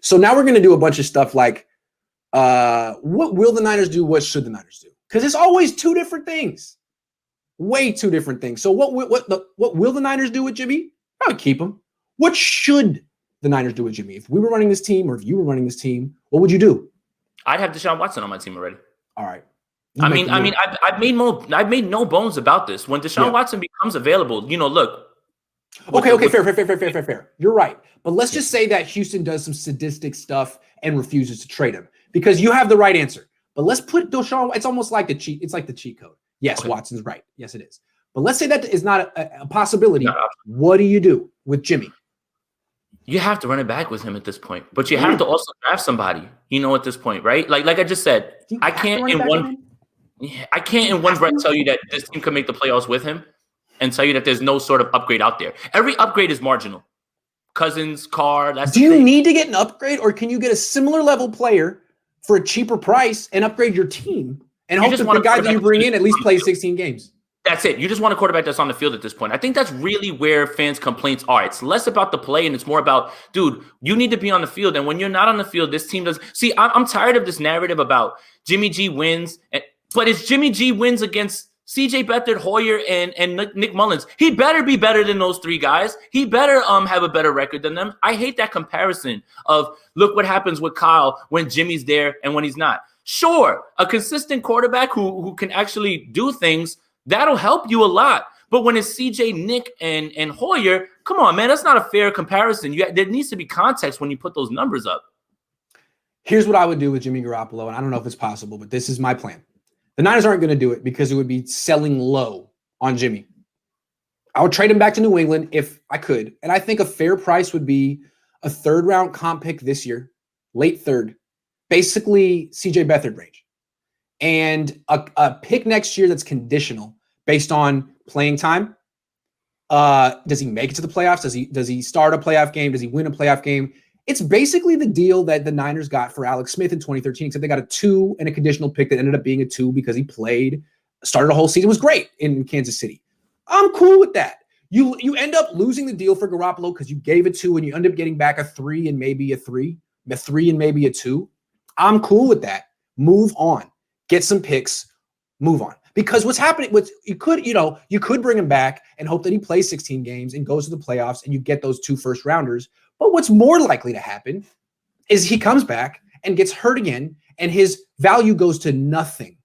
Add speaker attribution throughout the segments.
Speaker 1: So now we're going to do a bunch of stuff like what will the Niners do? What should the Niners do? Because it's always two different things. Way two different things. So what will the Niners do with Jimmy? Probably keep him. What should the Niners do with Jimmy? If we were running this team or if you were running this team, what would you do?
Speaker 2: I'd have Deshaun Watson on my team already.
Speaker 1: All right.
Speaker 2: I've made no bones about this. When Deshaun Watson becomes available, look.
Speaker 1: Okay, fair. You're right. But let's just say that Houston does some sadistic stuff and refuses to trade him because you have the right answer. But let's put Deshaun. It's almost like the cheat. It's like the cheat code. Yes, okay. Watson's right. Yes, it is. But let's say that is not a possibility. What do you do with Jimmy?
Speaker 2: You have to run it back with him at this point, but you have to also draft somebody. At this point, right? Like I just said, I can't in one breath tell you that this team can make the playoffs with him, and tell you that there's no sort of upgrade out there. Every upgrade is marginal. Cousins, Carr.
Speaker 1: Do you need to get an upgrade, or can you get a similar level player for a cheaper price and upgrade your team and hope that the guy that you bring in at least plays 16 games?
Speaker 2: That's it. You just want a quarterback that's on the field at this point. I think that's really where fans' complaints are. It's less about the play and it's more about, dude, you need to be on the field. And when you're not on the field, this team does. See, I'm tired of this narrative about Jimmy G wins. But it's Jimmy G wins against CJ Beathard, Hoyer, and Nick Mullins. He better be better than those three guys. He better have a better record than them. I hate that comparison of look what happens with Kyle when Jimmy's there and when he's not. Sure, a consistent quarterback who can actually do things, that'll help you a lot. But when it's CJ, Nick, and Hoyer, come on, man, that's not a fair comparison. There needs to be context when you put those numbers up.
Speaker 1: Here's what I would do with Jimmy Garoppolo, and I don't know if it's possible, but this is my plan. The Niners aren't going to do it because it would be selling low on Jimmy. I would trade him back to New England if I could. And I think a fair price would be a third-round comp pick this year, late third, basically CJ Beathard range. And a pick next year that's conditional based on playing time. Does he make it to the playoffs? Does he start a playoff game? Does he win a playoff game? It's basically the deal that the Niners got for Alex Smith in 2013, except they got a 2 and a conditional pick that ended up being a 2 because he started a whole season, was great in Kansas City. I'm cool with that. You end up losing the deal for Garoppolo because you gave a 2 and you end up getting back a 3 and maybe a 3 and maybe a 2. I'm cool with that. Move on. Get some picks. Move on. Because what's happening, you could bring him back and hope that he plays 16 games and goes to the playoffs and you get those 2 first rounders. But what's more likely to happen is he comes back and gets hurt again and his value goes to nothing.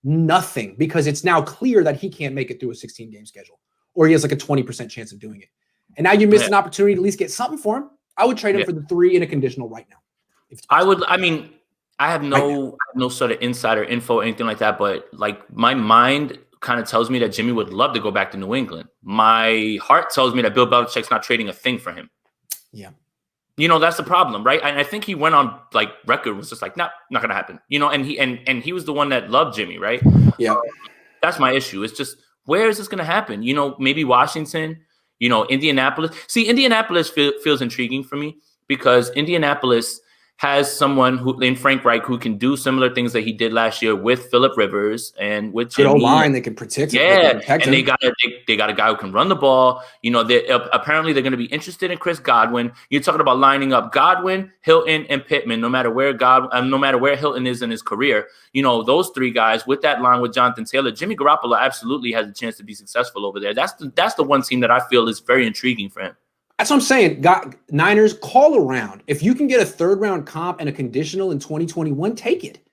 Speaker 1: Nothing, because it's now clear that he can't make it through a 16-game schedule or he has like a 20% chance of doing it. And now you missed an opportunity to at least get something for him. I would trade him for the 3 and a conditional right now.
Speaker 2: I have no sort of insider info or anything like that, but like my mind kind of tells me that Jimmy would love to go back to New England. My heart tells me that Bill Belichick's not trading a thing for him.
Speaker 1: Yeah.
Speaker 2: That's the problem, right? And I think he went on like record was just like, not gonna happen. And he was the one that loved Jimmy, right?
Speaker 1: Yeah.
Speaker 2: That's my issue. It's just, where is this gonna happen? Maybe Washington, Indianapolis. See, Indianapolis feels intriguing for me because Indianapolis has someone who in Frank Reich who can do similar things that he did last year with Phillip Rivers and with Jimmy.
Speaker 1: Good line, they can protect him.
Speaker 2: Yeah, and they got a guy who can run the ball. Apparently they're going to be interested in Chris Godwin. You're talking about lining up Godwin, Hilton, and Pittman. No matter where Hilton is in his career, those 3 guys with that line with Jonathan Taylor, Jimmy Garoppolo absolutely has a chance to be successful over there. That's the one team that I feel is very intriguing for him.
Speaker 1: That's what I'm saying. Niners, call around. If you can get a 3rd-round comp and a conditional in 2021, take it.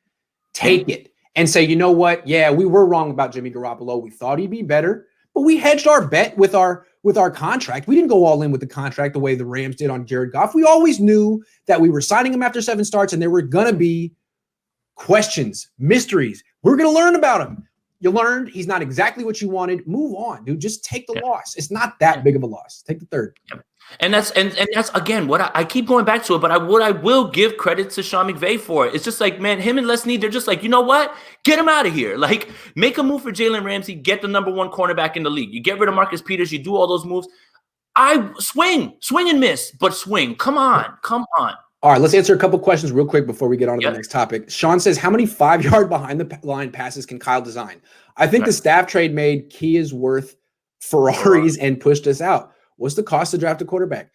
Speaker 1: Take it. And say, you know what? Yeah, we were wrong about Jimmy Garoppolo. We thought he'd be better, but we hedged our bet with our contract. We didn't go all in with the contract the way the Rams did on Jared Goff. We always knew that we were signing him after 7 starts and there were going to be questions, mysteries. We're going to learn about him. You learned he's not exactly what you wanted. Move on, dude. Just take the loss. It's not that big of a loss. Take the 3rd.
Speaker 2: Yeah. And that's again what I keep going back to it, but I will give credit to Sean McVay for it. It's just like, man, him and Les Snead, they're just like, you know what? Get him out of here. Like, make a move for Jalen Ramsey, get the number 1 cornerback in the league. You get rid of Marcus Peters, you do all those moves. I swing and miss, but swing. Come on.
Speaker 1: All right, let's answer a couple questions real quick before we get on to the next topic. Sean says, how many 5-yard behind the line passes can Kyle design? I think the staff trade made Kia's worth Ferraris and pushed us out. What's the cost to draft a quarterback?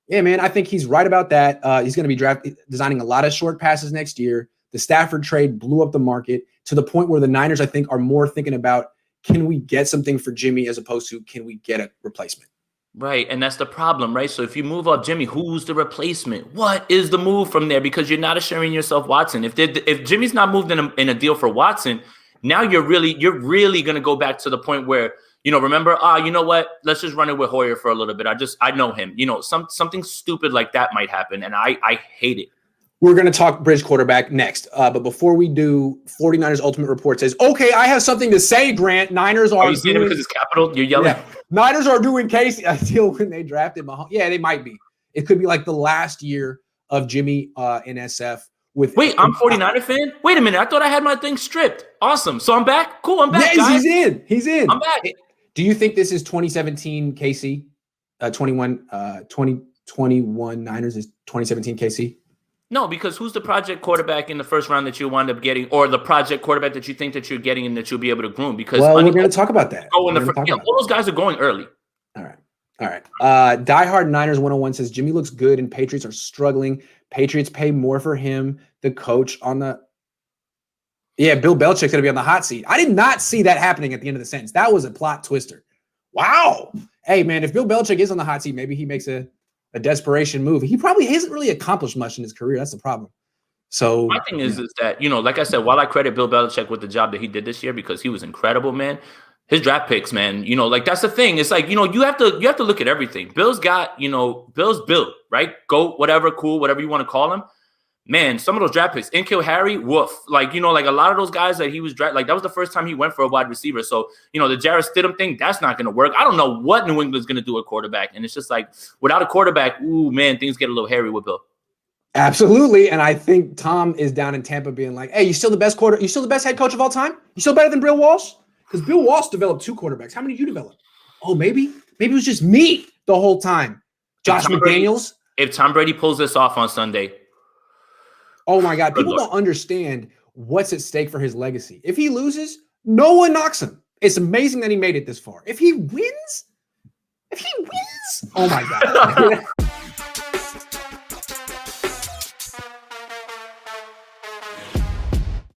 Speaker 1: Yeah, man, I think he's right about that. He's going to be designing a lot of short passes next year. The Stafford trade blew up the market to the point where the Niners, I think, are more thinking about, can we get something for Jimmy as opposed to can we get a replacement?
Speaker 2: Right, and that's the problem, right? So if you move up Jimmy, who's the replacement? What is the move from there? Because you're not assuring yourself Watson. If Jimmy's not moved in a deal for Watson, now you're really going to go back to the point where, remember, you know what? Let's just run it with Hoyer for a little bit. I know him. Something stupid like that might happen, and I hate it.
Speaker 1: We're going to talk bridge quarterback next. But before we do, 49ers Ultimate Report says, okay, I have something to say, Grant. Niners are
Speaker 2: you saying it because it's capital? You're yelling?
Speaker 1: Yeah. Niners are doing Casey until when they drafted Mahomes. Yeah, they might be. It could be like the last year of Jimmy in SF.
Speaker 2: Wait, I'm 49er fan? Wait a minute. I thought I had my thing stripped. Awesome. So I'm back? Cool, I'm back,
Speaker 1: yes,
Speaker 2: guys.
Speaker 1: He's in.
Speaker 2: I'm back.
Speaker 1: Do you think this is 2017 KC? 2021 Niners is 2017 KC?
Speaker 2: No, because who's the project quarterback in the first round that you wind up getting, or the project quarterback that you think that you're getting and that you'll be able to groom? Because
Speaker 1: we're going to talk about that.
Speaker 2: All those guys are going early.
Speaker 1: All right. Diehard Niners 101 says Jimmy looks good and Patriots are struggling. Patriots pay more for him. The coach on the Bill Belichick's going to be on the hot seat. I did not see that happening at the end of the sentence. That was a plot twister. Wow. Hey, man, if Bill Belichick is on the hot seat, maybe he makes a desperation move. He probably hasn't really accomplished much in his career. That's the problem. So
Speaker 2: my thing is that, like I said, while I credit Bill Belichick with the job that he did this year because he was incredible, man, his draft picks, man, that's the thing. It's like, you have to look at everything. Bill's got, Bill's Bill, right? GOAT, whatever, cool, whatever you want to call him. Man, some of those draft picks, Inkil Harry, woof. Like, a lot of those guys that he was that was the first time he went for a wide receiver. So, the Jarrett Stidham thing, that's not going to work. I don't know what New England's going to do at quarterback. And it's just like, without a quarterback, ooh, man, things get a little hairy with Bill.
Speaker 1: Absolutely. And I think Tom is down in Tampa being like, hey, you still the best head coach of all time? You still better than Bill Walsh? Because Bill Walsh developed 2 quarterbacks. How many did you develop? Oh, maybe it was just me the whole time. Josh McDaniels.
Speaker 2: If Tom Brady pulls this off on Sunday.
Speaker 1: Oh, my God. People don't understand what's at stake for his legacy. If he loses, no one knocks him. It's amazing that he made it this far. If he wins, oh, my God.